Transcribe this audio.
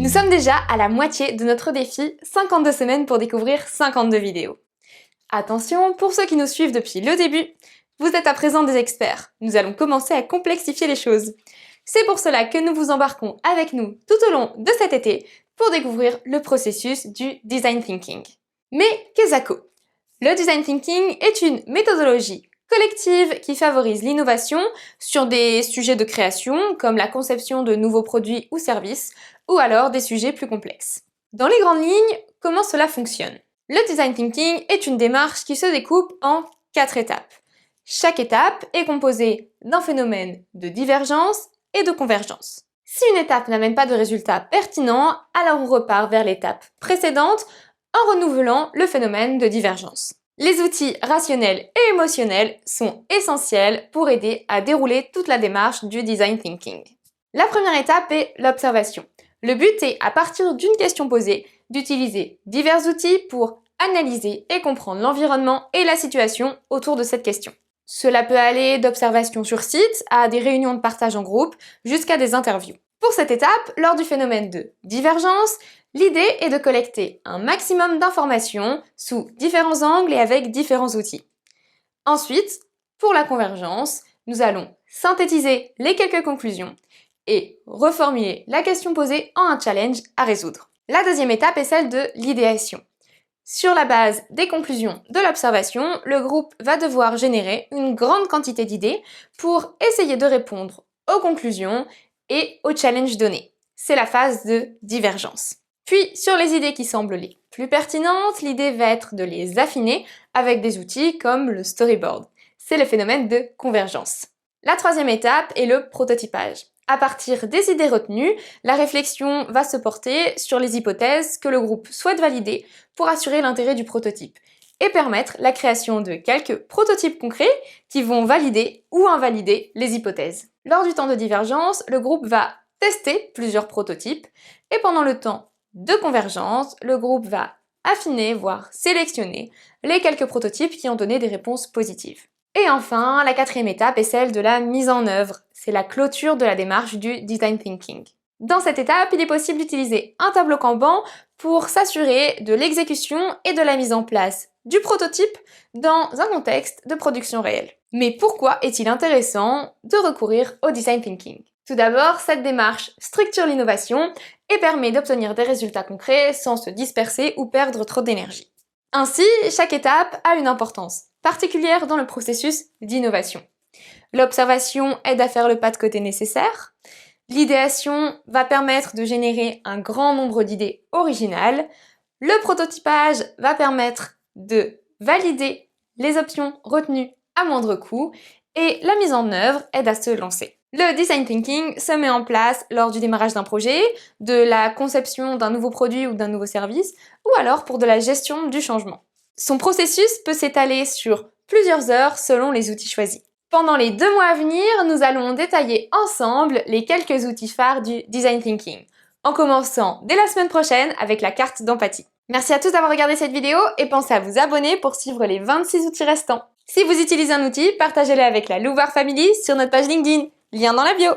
Nous sommes déjà à la moitié de notre défi 52 semaines pour découvrir 52 vidéos. Attention, pour ceux qui nous suivent depuis le début, vous êtes à présent des experts. Nous allons commencer à complexifier les choses. C'est pour cela que nous vous embarquons avec nous tout au long de cet été pour découvrir le processus du Design Thinking. Mais qu'est-ce que ça? Le Design Thinking est une méthodologie collective qui favorise l'innovation sur des sujets de création comme la conception de nouveaux produits ou services ou alors des sujets plus complexes. Dans les grandes lignes, comment cela fonctionne? Le Design Thinking est une démarche qui se découpe en 4 étapes. Chaque étape est composée d'un phénomène de divergence et de convergence. Si une étape n'amène pas de résultat pertinent, alors on repart vers l'étape précédente en renouvelant le phénomène de divergence. Les outils rationnels et émotionnels sont essentiels pour aider à dérouler toute la démarche du Design Thinking. La première étape est l'observation. Le but est, à partir d'une question posée, d'utiliser divers outils pour analyser et comprendre l'environnement et la situation autour de cette question. Cela peut aller d'observations sur site à des réunions de partage en groupe jusqu'à des interviews. Pour cette étape, lors du phénomène de divergence, l'idée est de collecter un maximum d'informations sous différents angles et avec différents outils. Ensuite, pour la convergence, nous allons synthétiser les quelques conclusions et reformuler la question posée en un challenge à résoudre. La deuxième étape est celle de l'idéation. Sur la base des conclusions de l'observation, le groupe va devoir générer une grande quantité d'idées pour essayer de répondre aux conclusions et aux challenges donnés. C'est la phase de divergence. Puis, sur les idées qui semblent les plus pertinentes, l'idée va être de les affiner avec des outils comme le storyboard. C'est le phénomène de convergence. La troisième étape est le prototypage. À partir des idées retenues, la réflexion va se porter sur les hypothèses que le groupe souhaite valider pour assurer l'intérêt du prototype et permettre la création de quelques prototypes concrets qui vont valider ou invalider les hypothèses. Lors du temps de divergence, le groupe va tester plusieurs prototypes et pendant le temps de convergence, le groupe va affiner, voire sélectionner les quelques prototypes qui ont donné des réponses positives. Et enfin, la quatrième étape est celle de la mise en œuvre. C'est la clôture de la démarche du Design Thinking. Dans cette étape, il est possible d'utiliser un tableau Kanban pour s'assurer de l'exécution et de la mise en place du prototype dans un contexte de production réelle. Mais pourquoi est-il intéressant de recourir au Design Thinking? Tout d'abord, cette démarche structure l'innovation et permet d'obtenir des résultats concrets sans se disperser ou perdre trop d'énergie. Ainsi, chaque étape a une importance particulière dans le processus d'innovation. L'observation aide à faire le pas de côté nécessaire. L'idéation va permettre de générer un grand nombre d'idées originales. Le prototypage va permettre de valider les options retenues à moindre coût. Et la mise en œuvre aide à se lancer. Le Design Thinking se met en place lors du démarrage d'un projet, de la conception d'un nouveau produit ou d'un nouveau service, ou alors pour de la gestion du changement. Son processus peut s'étaler sur plusieurs heures selon les outils choisis. Pendant les 2 mois à venir, nous allons détailler ensemble les quelques outils phares du Design Thinking, en commençant dès la semaine prochaine avec la carte d'empathie. Merci à tous d'avoir regardé cette vidéo et pensez à vous abonner pour suivre les 26 outils restants. Si vous utilisez un outil, partagez-le avec la Louvoir Family sur notre page LinkedIn, lien dans la bio.